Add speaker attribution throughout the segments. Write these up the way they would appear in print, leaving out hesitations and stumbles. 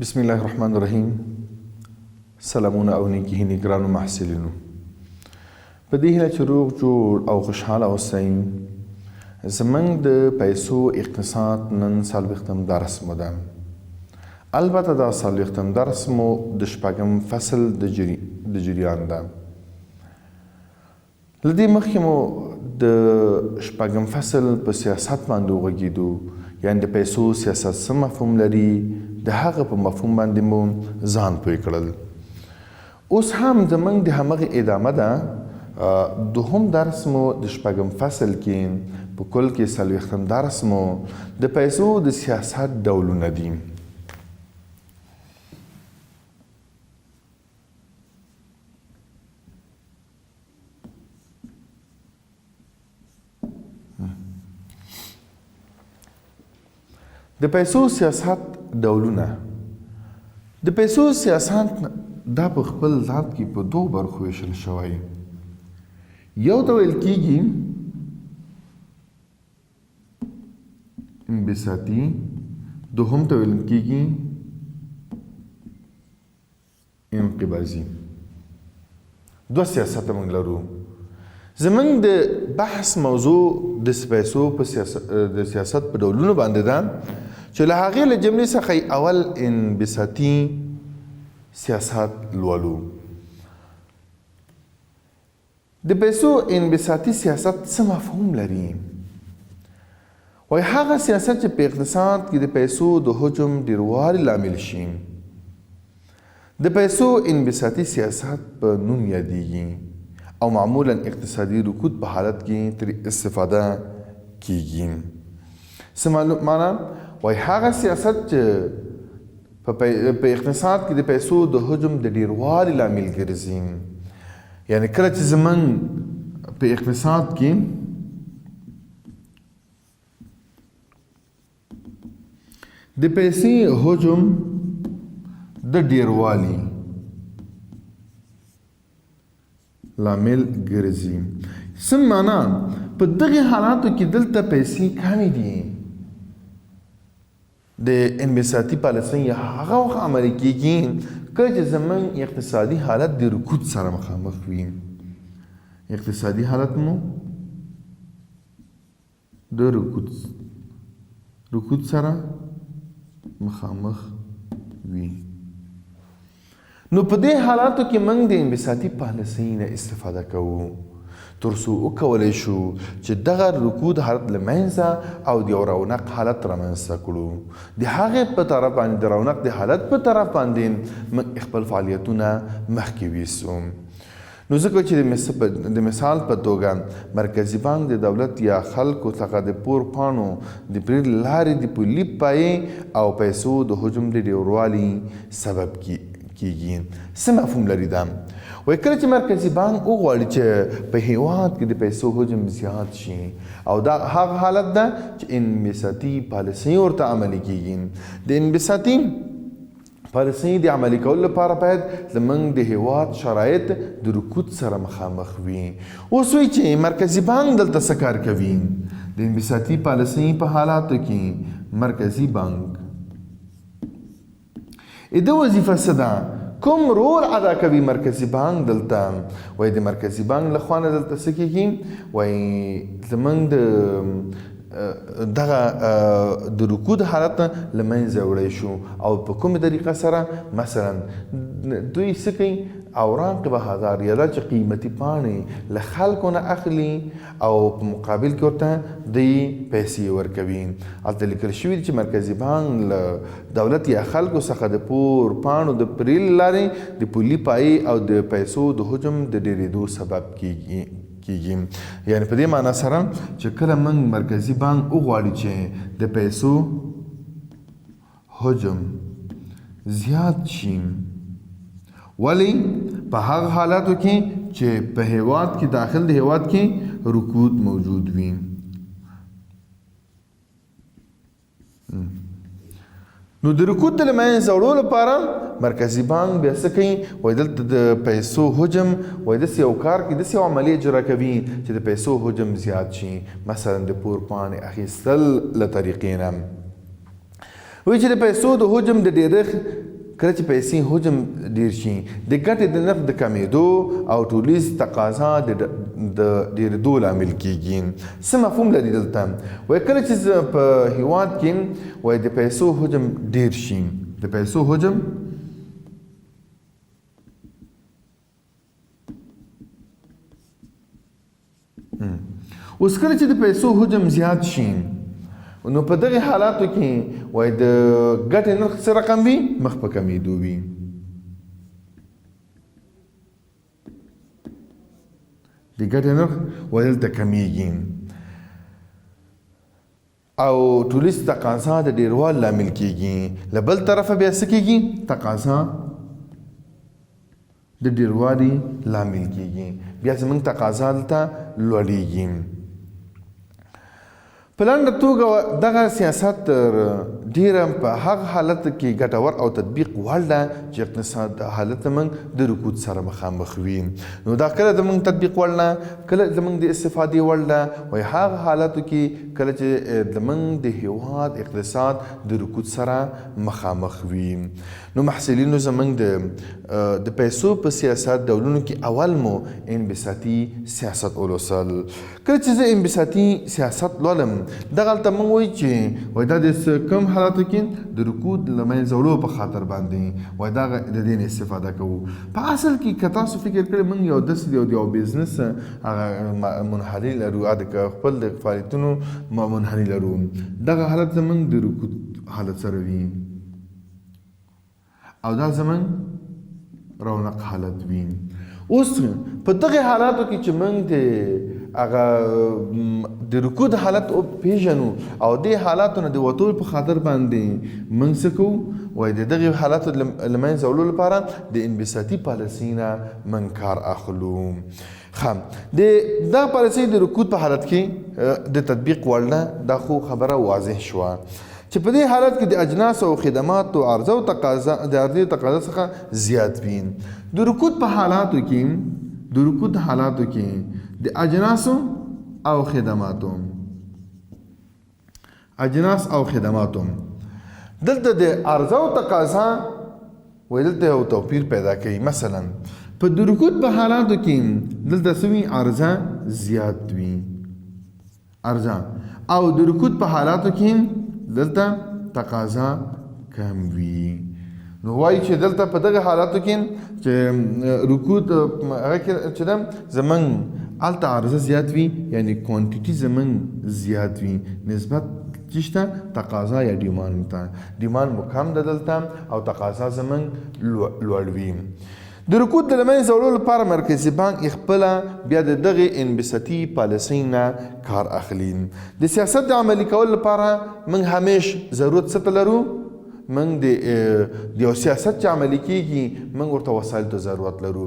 Speaker 1: بسم الله الرحمن الرحیم. سلامونه او نیکی هیلې ګرانو محصلینو، په دې هیله چې روغ جوړ او خوشحاله اوسئ. زموږ د پیسو اقتصاد نن څلوېښتم درس مو ده. البته دا څلوېښتم درس مو د شپږم فصل د جریان ده. له دې مخکې مو د شپږم فصل په سیاست باندې وغږېدو، یعنې د پیسو سیاست څه مفهوم لري، د هغه په مفهوم باندې مو ځان پوه کړل. اوس هم زموږ د همغې ادامه ده. دوهم درس مو د شپږم فصل کې، په کل کې څلوېښتم درس مو د پیسو د سیاست ډولونه دي. د پیسو سیاست ډولونه. د پیسو سیاست دا په خپل ذات کې په دوه برخو ویشل شوی. یو ته ویل کېږي انبساطي، دوهم ته ویل کېږي انقباضي. دوه سیاست موږ لرو. زموږ د بحث موضوع د پیسو په سیاست په ډولونو باندې ده، چې له هغې له جملې څخه اول انبساطي سیاست لولو. د پیسو انبساطي سیاست څه مفهوم لري؟ وایي هغه سیاست چې په اقتصاد کې د پیسو د حجم ډیروالي لامل شي. د پیسو انبساطي سیاست په نوم یادیږي او معمولا اقتصادي رکود په حالت کې ترې استفاده کیږي. څه معنا؟ وایي هغه سیاست چې په اقتصاد کې د پیسو د حجم د ډیروالي لامل ګرځي. یعنې کله چې زموږ په اقتصاد کې د پیسې حجم د ډیروالي لامل ګرځي. څه معنا؟ په دغه حالاتو کې دلته پیسې کمې دي. د انبساطي پالیسۍ هغه وخت عملي کېږي کله چې زموږ اقتصادي حالت د رکود سره مخامخ وي. اقتصادي حالت مو د رکود سره مخامخ وي. نو په دې حالاتو کې موږ د انبساطي پالیسۍ نه استفاده کوو تر څو وکولی شو چې دغه رکود حالت له منځه او د یو رونق حالت رامنځته کړو. د هغې په طرف باندې د رونق د حالت په طرف باندې موږ خپل فعالیتونه مخکې ویسو. نو ځکه چې د مثال په توګه مرکزي بانک د دولت یا خلکو څخه د پور پاڼو د پرېړ له لارې د پولي پایې او پیسو د حجم د ډیروالي سبب کیږي. څه مفهوم لري دا؟ وایي کله چې مرکزي بانک وغواړي چې په هیواد کې د پیسو حجم زیات شي، او دا هغه حالت ده چې انبساطي پالیسۍ ورته عملي کیږي. د انبساطي پالیسۍ د عملي کولو لپاره باید زموږ د هیواد شرایط د رکود سره مخامخ وي. اوس وایي چې مرکزي بانک دلته څه کار کوي؟ د انبساطي پالیسۍ په حالاتو کې مرکزي بانک د وظیفه څه ده؟ کوم رول ادا کوي مرکزي بانک دلته؟ وایي د مرکزي بانک له خوا نه دلته څه کېږي؟ وایي زموږ دغه د رکود حالت له منځه وړی شو. او په کومې طریقه سره؟ مثلا دوی څه کوي؟ اوراق بهادار یا دا چې قیمتي پاڼې له خلکو نه اخلي او په مقابل کې ورته دوی پیسې ورکوي. هلته لیکل شوي دي چې مرکزي بانک له دولت یا خلکو څخه د پور پاڼو د پرې له لارې د پولي پایې او د پیسو د حجم د ډېرېدو سبب کیږي. یعنې په دې معنا سره چې کله موږ مرکزي بانک وغواړي چې د پیسو حجم زیات شي، ولی په هغه حالاتو کې چې په هیواد کې داخل د هیواد کې رکود موجود وي. نو د رکود د له منځه وړلو لپاره مرکزي بانک بیا څه کوي؟ وایي دلته د پیسو حجم، وایي داسې یو کار کوي، داسې یو عملیه اجرا کوي چې د پیسو حجم زیات شي. مثلا د پور پاڼې اخیستل له طریقې نه. وایي چې د پیسو د حجم د ډېرښت کله چې پیسې حجم ډیر شي د ګټې د نرخ د کمیدو او ټولیز تقاضا د ډیرېدو لامل کیږي. څه مفهوم لري دلته؟ وایي کله چې په هیواد کې وایي د پیسو حجم ډیر شي، د پیسو حجم اوس کله چې د پیسو حجم زیات شي نو په دغه حالاتو کې وایي د ګټې نرخ څه رقم وي؟ مخ په کمیدو وي. د ګټې نرخ وایي دلته کمیږي او ټولیز تقاضا د ډیروالي لامل کیږي. له بل طرفه بیا څه کیږي؟ تقاضا د ډیروالي لامل کیږي، بیا زموږ تقاضا دلته لوړیږي. په لنډه توګه دغه سیاست ډیره په هغه حالت کې ګټور او تطبیق وړ ده چې اقتصاد حالت موږ د رکود سره مخامخ وي. نو دا کله زموږ تطبیق وړ نه، کله زموږ د استفادې وړ ده، وایي هغه حالاتو کې کله چې زموږ د هیواد اقتصاد د رکود سره مخامخ وي. نو محصلینو زموږ د پیسو په سیاست ډولونو کې اول مو انبساطي سیاست ولوسل. کله چې زه انبساطي سیاست لولم دغلته موږ وایي چې وایي دا د کوم حالاتو کې د رکود له منځه وړلو په خاطر باندې وایي دا د دې نه استفاده کوو. په اصل کې که تاسو فکر کړئ موږ یو داسې یو بزنس هغه منحني لرو، خپل د فعالیتونو منحني لرو، دغه حالت زموږ د رکود حالت سره وي او دا زموږ رونق حالت وي. اوس په دغه حالاتو کې چې موږ هغه د رکود حالت پیژنو او دې حالاتو نه د وتو په خاطر باندې موږ څه کوو؟ وایي د دغې حالاتو له منځه وړلو لپاره د انبساطي پالیسۍ نه موږ کار اخلو. دا پالیسۍ د رکود په حالت کې د تطبیق وړ نه، دا خو خبره واضح شوه چې په دې حالت کې د اجناس او خدماتو عرضه او تقاضا د عرضې تقاضا څخه زیات وي. د رکود په حالاتو کې د اجناس او خدماتو دلته د عرضه او تقاضا وایي دلته یو توپیر پیدا کوي. مثلا په د رکود په حالاتو کې دلته څه وي؟ عرضه زیات وي، عرضه، او د رکود په حالاتو کې دلته تقاضا کم وي. نو وایي چې دلته په دغه حالاتو کې چې رکود هغه کې چې ده زموږ هلته عرضه زیات وي، یعنی کوانټیټي زموږ زیات وي نسبت چشته تقاضا یا ډیماند ته. ډیماند مو کم ده دلته او تقاضا زموږ لوړ وي. د رکود د له منځه وړلو لپاره مرکزي بانک خپله بیا د دغې انبساطي پالیسۍ نه کار اخلي. د سیاست د عملي کولو لپاره موږ همیش ضرورت څه ته لرو؟ موږ د یو سیاست چې عملي کیږي موږ ورته وسایلو ته ضرورت لرو.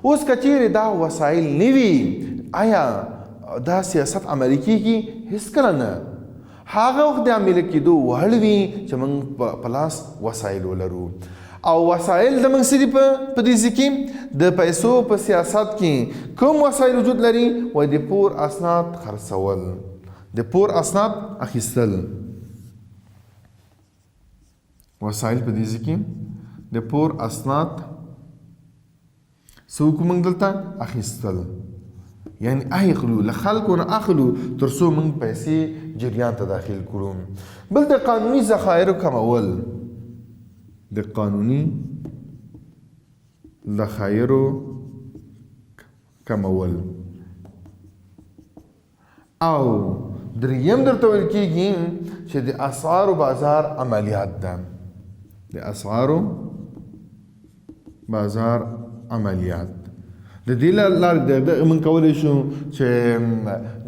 Speaker 1: اوس که چیرې دا وسایل نه وي آیا دا سیاست عملي کیږي؟ هېڅکله نه. هغه وخت د عملي کېدو وړ وي چې موږ په لاس وسایل ولرو. او وسایل د موږ څه دي په دې ځای کې؟ د پیسو په سیاست کې کوم وسایل وجود لري؟ وایي د پور اسناد خرڅول، د پور اسناد اخیستل. وسایل په دې ځای کې د پور اسناد څه وکړو موږ دلته؟ اخیستل، یعنی اخلو، له خلکو نه اخلو تر څو موږ پیسې جریان ته داخل کړو. بل د قانوني ذخایرو کمول، د قانوني ذخایرو کمول. او دریم درته ویل کېږي چې د اسعارو بازار عملیات ده، د اسعارو بازار عملیات. د دې لارې موږ کولی شو چې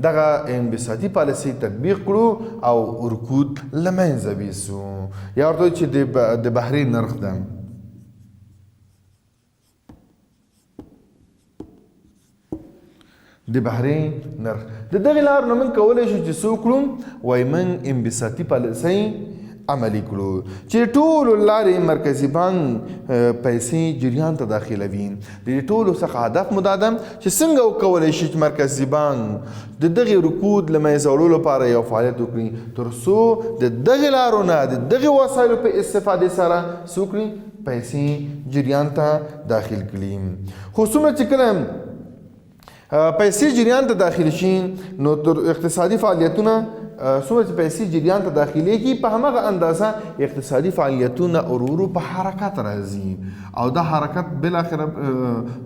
Speaker 1: دغه انبساطي پالیسۍ تطبیق کړو او رکود له منځه یوسو. یا ورته وایي چې د بهرې نرخ ده، د بهرې نرخ. د دغې لارې نه موږ کولی شو چې څه وکړو؟ وایي موږ انبساطي پالیسۍ عملي کړو چې ټولو لارې مرکزي بانک پیسې جریان ته داخلوي. د دې ټولو څخه هدف مو دا ده چې څنګه وکولی شي چې مرکزي بانک د دغې رکود له منځه وړلو لپاره یو فعالیت وکړي تر څو د دغې لارو نه د دغې وسایلو په استفادې سره څه وکړي؟ پیسې جریان ته داخل کړي. خو څومره چې کله پیسې جریان ته داخل شي نو تر اقتصادي فعالیتونه څومره چې پیسې جریان ته داخلېږي په همغه اندازه اقتصادي فعالیتونه ورو په حرکت راځي او دا حرکت بالاخره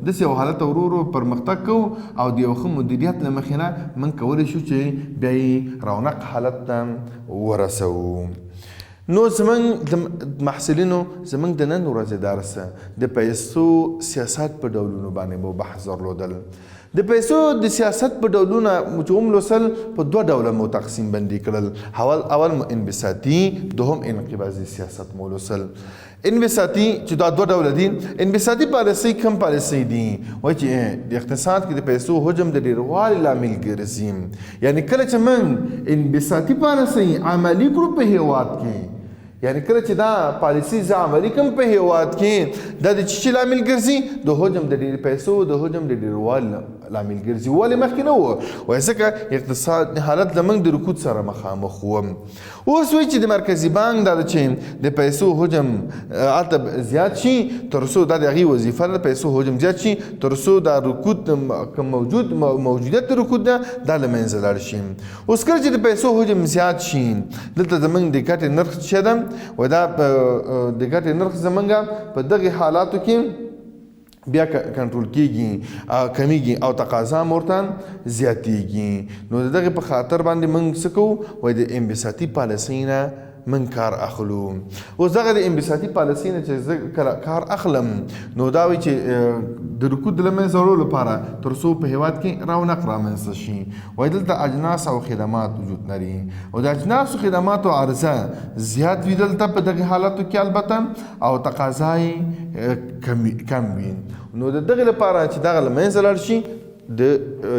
Speaker 1: داسې یو حالت ورو پرمختګ کوو او د یو ښه مدیریت له مخې نه موږ کولی شو چې بیا یې رونق حالت ته ورسوو. نو زمونږ محصلینو زمونږ د نن ورځې درس د پیسو سیاست په ډولونو باندې مو بحث درلودل. د پیسو د سیاست په ډولونه چې وملوسل په دوه ډوله مو تقسیم بندي کړل. اول مو انبساطي دوهم انقباضي سیاست مو لوسل. انبساطي چې دا دوه ډوله دي. انبساطي پالیسۍ کوم پالیسۍ دي؟ وایي چې د اقتصاد کې د پیسو حجم د ډېروالي لامل ګرځي. یعنې کله چې موږ انبساطي پالیسۍ عملي کړو په هېواد کې، یعنی کله چې دا پالیسي زه عملي کوم په هېواد کې دا د څه لامل ګرځي؟ د حجم د ډېر پیسو د حجم د ډېروالي لامل ګرځي. ولې مخکې نه وو؟ وایي ځکه اقتصاد حالت زموږ د رکود سره مخامخ وو. اوس وایي چې د مرکزي بانک دا چې د پیسو حجم هلته زیات شي تر څو دا د هغې وظیفه ده، پیسو حجم زیات شي تر څو دا رکود کوم موجودیت د رکود ده دا له منځه لاړ شي. اوس کله چې د پیسو حجم زیات شي دلته زموږ د ګټې نرخ څه ده؟ و دا د ګټې نرخ زمونږ په دغې حالاتو کې بیا کنټرول کیږي، کمیږي او تقاضا ورته زیاتیږي. نو د دغې په خاطر باندې موږ څه کوو؟ وایي د انبساطي پالیسۍ نه من کار اخلو. اوس دغه د انبساطي پالیسۍ نه چې زه کله کار اخلم نو دا وایي چې د رکود له منځه وړلو لپاره تر څو په هېواد کې رونق رامنځته شي. وایي دلته اجناس او خدمات وجود لري او د اجناسو خدماتو عرضه زیات وي دلته په دغې حالاتو کې البته او تقاضا یې کم وي. نو د دغې لپاره چې دغه له منځه لاړ شي د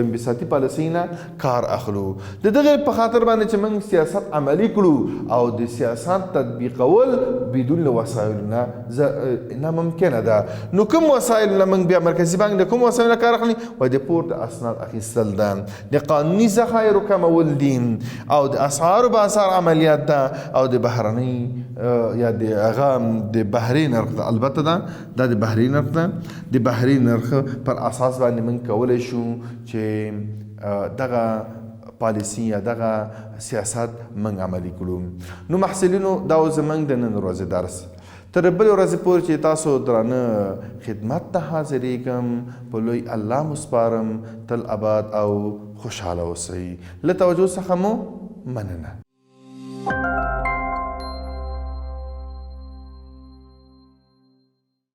Speaker 1: انبساطي پالیسۍ نه کار اخلو. د دغې په خاطر باندې چې موږ سیاست عملي کړو او د سیاست تطبیقول بدون له وسایلو نه ناممکنه ده. نو کوم وسایل نه موږ بیا مرکزي بانک د کوم وسایلو نه کار اخلي؟ وایي د پور د اسناد اخیستل ده، د قانوني ذخایرو کمول دي او د اسعارو بازار عملیات ده او د بهرنۍ یا د هغه د بهري نرخ ده. البته دا د بهري نرخ ده. د بهري نرخ پر اساس باندې موږ کولی شو چې دغه پالیسي یا دغه سیاست موږ عملي کړو. نو محصلینو دا زموږ د نن ورځې درس. تر بلې ورځې پورې چې تاسو درانه خدمت ته حاضرېږم په لوی الله مو سپارم. تل اباد او خوشحاله اوسئ. له توجه څخه مو مننه.